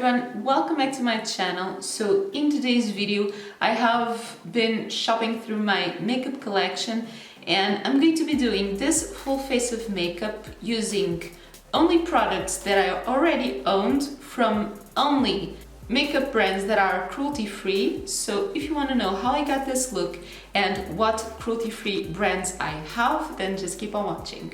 everyone, welcome back to my channel. So in today's video I have been shopping through my makeup collection and I'm going to be doing this full face of makeup using only products that I already owned from only makeup brands that are cruelty free. So if you want to know how I got this look and what cruelty free brands I have, then just keep on watching.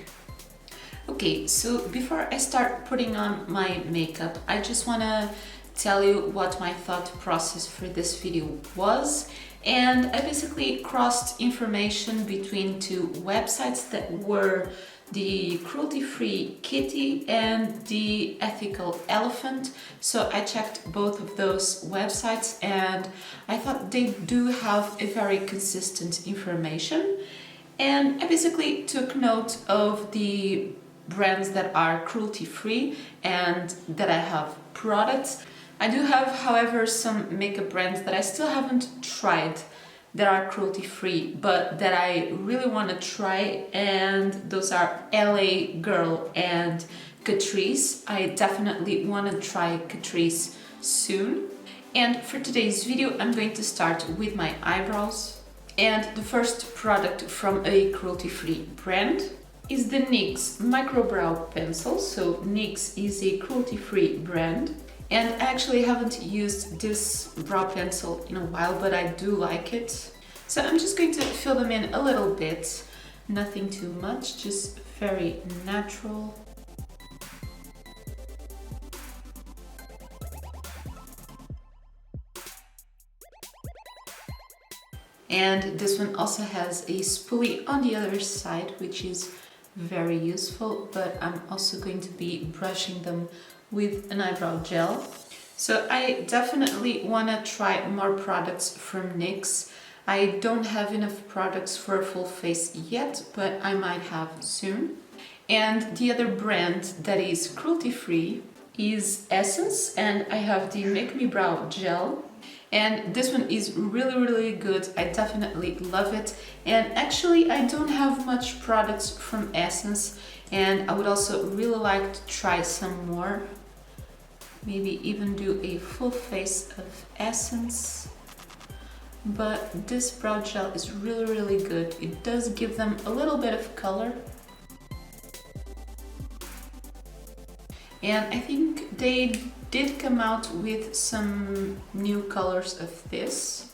Okay, so before I start putting on my makeup, I just want to tell you what my thought process for this video was. And I basically crossed information between two websites that were the cruelty-free kitty and the ethical elephant. So I checked both of those websites and I thought they do have a very consistent information. And I basically took note of the brands that are cruelty-free and that I have products. I do have, however, some makeup brands that I still haven't tried that are cruelty-free, but that I really want to try, and those are LA Girl and Catrice. I definitely want to try Catrice soon. And for today's video, I'm going to start with my eyebrows. And the first product from a cruelty-free brand is the NYX Micro Brow Pencil. So NYX is a cruelty-free brand. And I actually haven't used this brow pencil in a while, but I do like it. So I'm just going to fill them in a little bit. Nothing too much, just very natural. And this one also has a spoolie on the other side, which is very useful, but I'm also going to be brushing them with an eyebrow gel. So I definitely want to try more products from NYX. I don't have enough products for a full face yet, but I might have soon. And the other brand that is cruelty-free is Essence, and I have the Make Me Brow Gel. And this one is really good. I definitely love it. And actually I don't have much products from Essence, and I would also really like to try some more. Maybe even do a full face of Essence. But this brow gel is really good. It does give them a little bit of color. And I think they did come out with some new colors of this.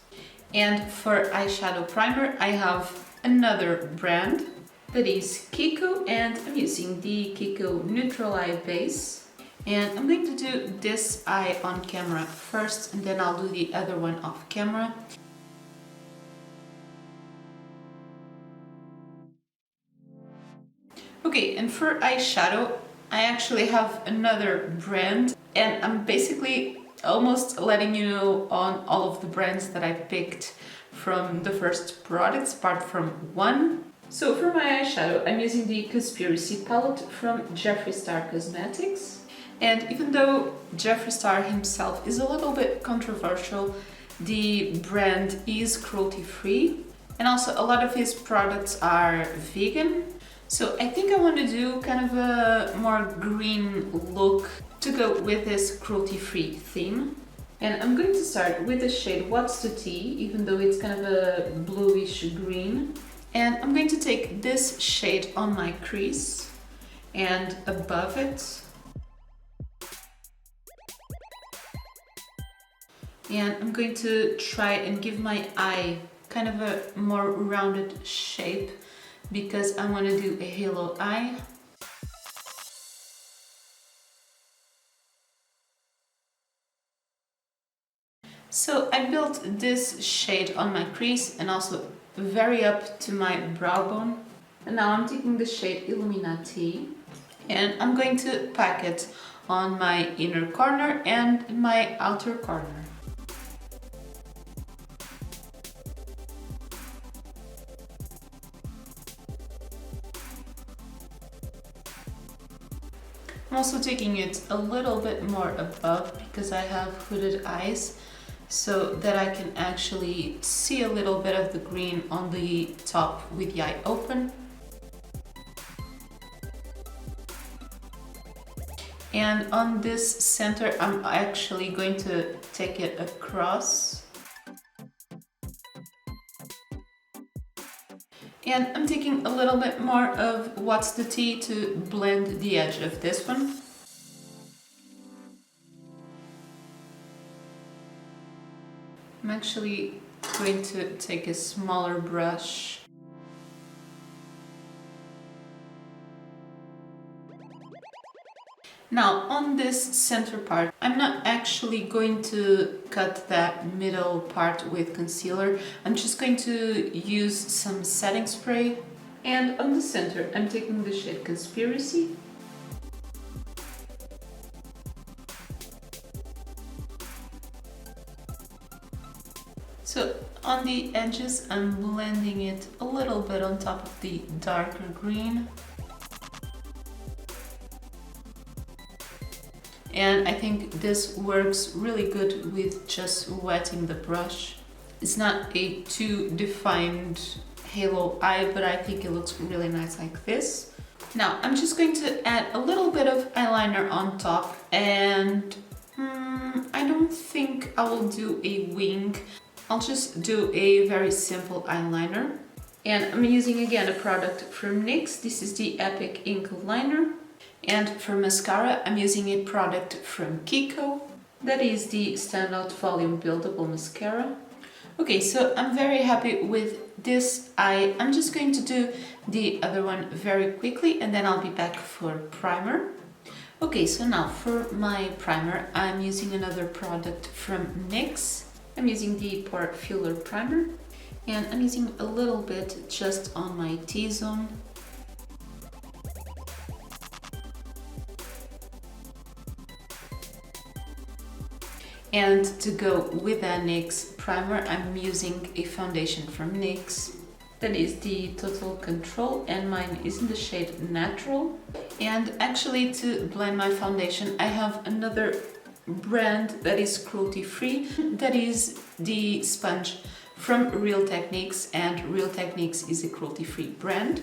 And for eyeshadow primer, I have another brand that is Kiko, and I'm using the Kiko Neutral Eye Base. And I'm going to do this eye on camera first, and then I'll do the other one off camera. Okay, and for eyeshadow, I actually have another brand, and I'm basically almost letting you know on all of the brands that I picked from the first products, apart from one. So for my eyeshadow, I'm using the Conspiracy palette from Jeffree Star Cosmetics. And even though Jeffree Star himself is a little bit controversial, the brand is cruelty-free, and also a lot of his products are vegan. So I think I want to do kind of a more green look to go with this cruelty-free theme. And I'm going to start with the shade What's the Tea, even though it's kind of a bluish green. And I'm going to take this shade on my crease and above it. And I'm going to try and give my eye kind of a more rounded shape, because I want to do a halo eye. So I built this shade on my crease and also very up to my brow bone. And now I'm taking the shade Illuminati and I'm going to pack it on my inner corner and my outer corner. I'm also taking it a little bit more above because I have hooded eyes, so that I can actually see a little bit of the green on the top with the eye open. And on this center, I'm actually going to take it across. And I'm taking a little bit more of What's the Tea to blend the edge of this one. I'm actually going to take a smaller brush. Now on this center part, I'm not actually going to cut that middle part with concealer. I'm just going to use some setting spray. And on the center, I'm taking the shade Conspiracy. So on the edges, I'm blending it a little bit on top of the darker green. And I think this works really good with just wetting the brush. It's not a too defined halo eye, but I think it looks really nice like this. Now I'm just going to add a little bit of eyeliner on top, and I don't think I will do a wing. I'll just do a very simple eyeliner. And I'm using again a product from NYX. This is the Epic Ink Liner. And for mascara, I'm using a product from Kiko. That is the Standout Volume Buildable Mascara. Okay, so I'm very happy with this eye. I'm just going to do the other one very quickly and then I'll be back for primer. Okay, so now for my primer, I'm using another product from NYX. I'm using the Pore Filler Primer and I'm using a little bit just on my T-zone. And to go with the NYX primer, I'm using a foundation from NYX. That is the Total Control and mine is in the shade Natural. And actually to blend my foundation, I have another brand that is cruelty free. That is the sponge from Real Techniques, and Real Techniques is a cruelty free brand.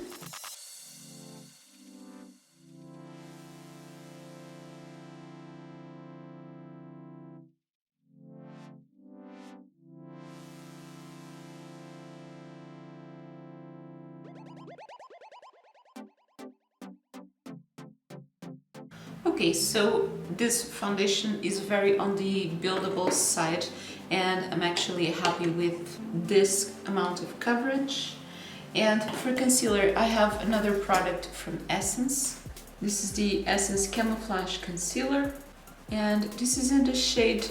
Okay, so this foundation is very on the buildable side and I'm actually happy with this amount of coverage. And for concealer, I have another product from Essence. This is the Essence Camouflage Concealer and this is in the shade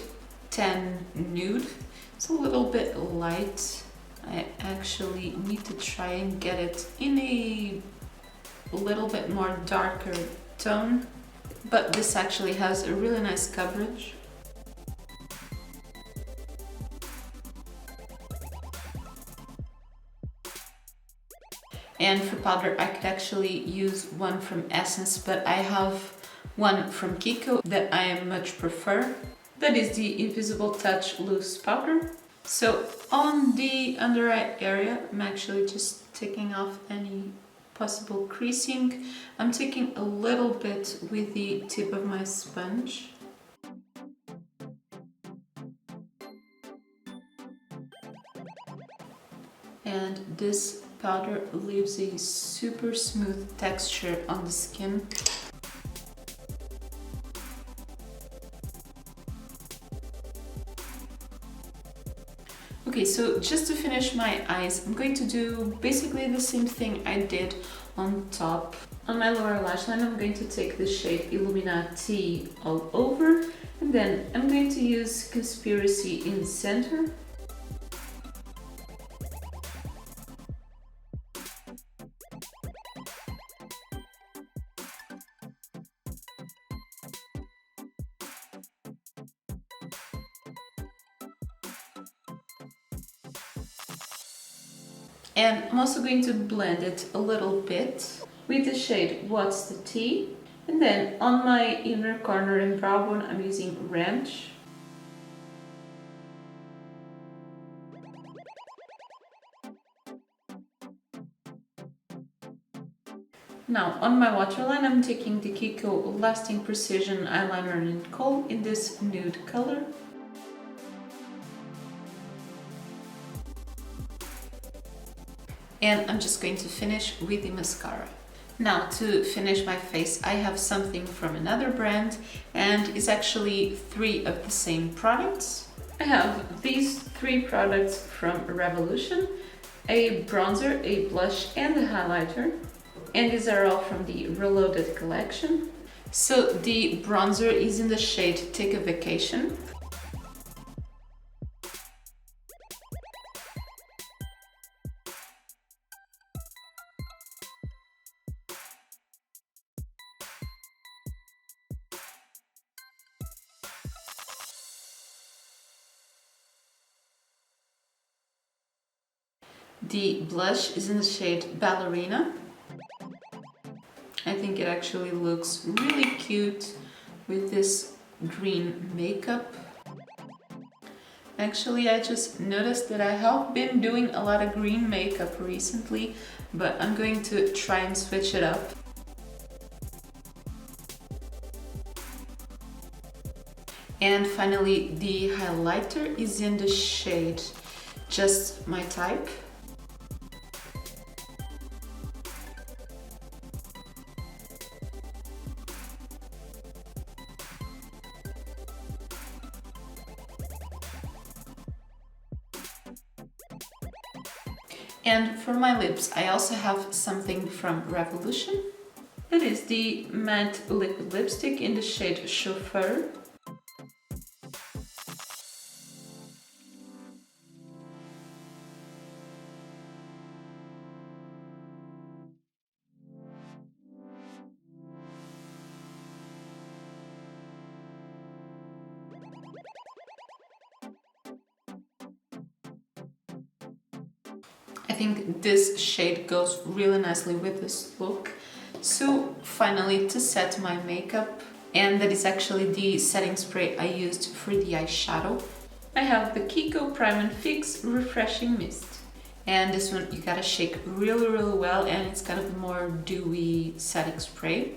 10 Nude. It's a little bit light. I actually need to try and get it in a little bit more darker tone. But this actually has a really nice coverage. And for powder, I could actually use one from Essence, but I have one from Kiko that I much prefer. That is the Invisible Touch Loose Powder. So on the under eye area, I'm actually just taking off any possible creasing. I'm taking a little bit with the tip of my sponge. And this powder leaves a super smooth texture on the skin. Okay, so just to finish my eyes, I'm going to do basically the same thing I did on top. On my lower lash line, I'm going to take the shade Illuminati all over, and then I'm going to use Conspiracy in the center. And I'm also going to blend it a little bit with the shade What's the Tea. And then on my inner corner and brow bone, I'm using Ranch. Now, on my waterline, I'm taking the Kiko Lasting Precision Eyeliner in Kohl in this nude color. And I'm just going to finish with the mascara. Now, to finish my face, I have something from another brand, and it's actually 3 of the same products. I have these 3 products from Revolution, a bronzer, a blush, and a highlighter. And these are all from the Reloaded collection. So the bronzer is in the shade Take a Vacation. The blush is in the shade Ballerina. I think it actually looks really cute with this green makeup. Actually, I just noticed that I have been doing a lot of green makeup recently, but I'm going to try and switch it up. And finally, the highlighter is in the shade Just My Type. And for my lips, I also have something from Revolution. That is the matte liquid lipstick in the shade Chauffeur. I think this shade goes really nicely with this look. So finally, to set my makeup, and that is actually the setting spray I used for the eyeshadow, I have the Kiko Prime and Fix Refreshing Mist. And this one you gotta shake really well, and it's kind of a more dewy setting spray.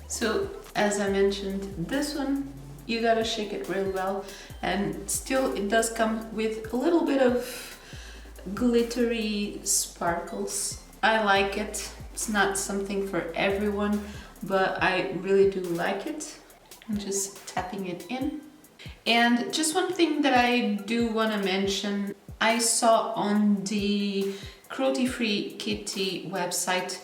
So as I mentioned, this one you gotta shake it really well, and still it does come with a little bit of glittery sparkles. I like it. It's not something for everyone, but I really do like it. I'm just tapping it in. And just one thing that I do want to mention, I saw on the cruelty-free kitty website,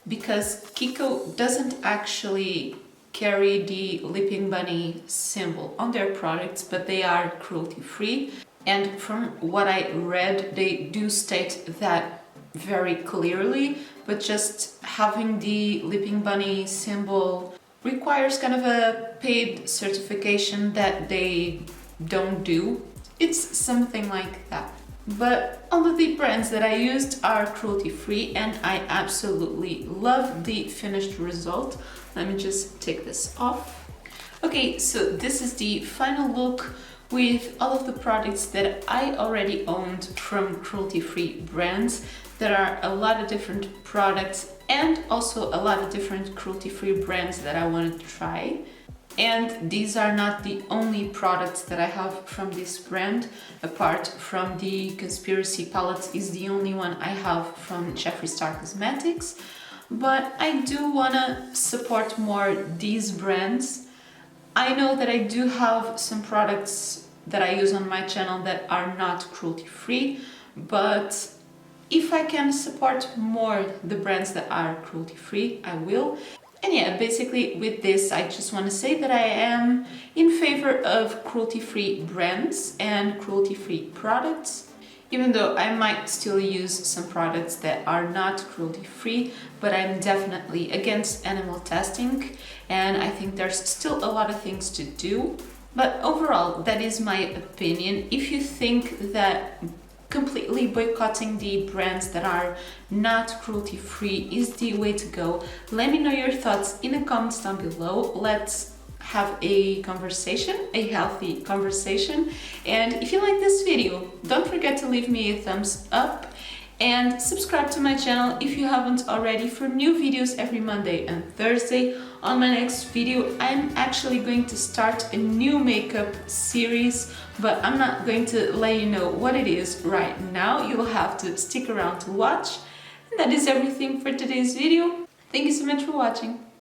because Kiko doesn't actually carry the Leaping Bunny symbol on their products, but they are cruelty-free. And from what I read, they do state that very clearly, but just having the Leaping Bunny symbol requires kind of a paid certification that they don't do. It's something like that. But all of the brands that I used are cruelty-free, and I absolutely love the finished result. Let me just take this off. Okay, so this is the final look with all of the products that I already owned from cruelty-free brands. There are a lot of different products and also a lot of different cruelty-free brands that I wanted to try. And these are not the only products that I have from this brand. Apart from the Conspiracy palette is the only one I have from Jeffree Star Cosmetics. But I do want to support more these brands. I know that I do have some products that I use on my channel that are not cruelty-free, but if I can support more the brands that are cruelty-free, I will. And yeah, basically with this, I just want to say that I am in favor of cruelty-free brands and cruelty-free products. Even though I might still use some products that are not cruelty-free, but I'm definitely against animal testing, and I think there's still a lot of things to do. But overall, that is my opinion. If you think that completely boycotting the brands that are not cruelty-free is the way to go, let me know your thoughts in the comments down below. Let's have a conversation, a healthy conversation. And if you like this video, don't forget to leave me a thumbs up. and subscribe to my channel if you haven't already for new videos every Monday and Thursday. On my next video, I'm actually going to start a new makeup series, but I'm not going to let you know what it is right now. You will have to stick around to watch. And that is everything for today's video. Thank you so much for watching.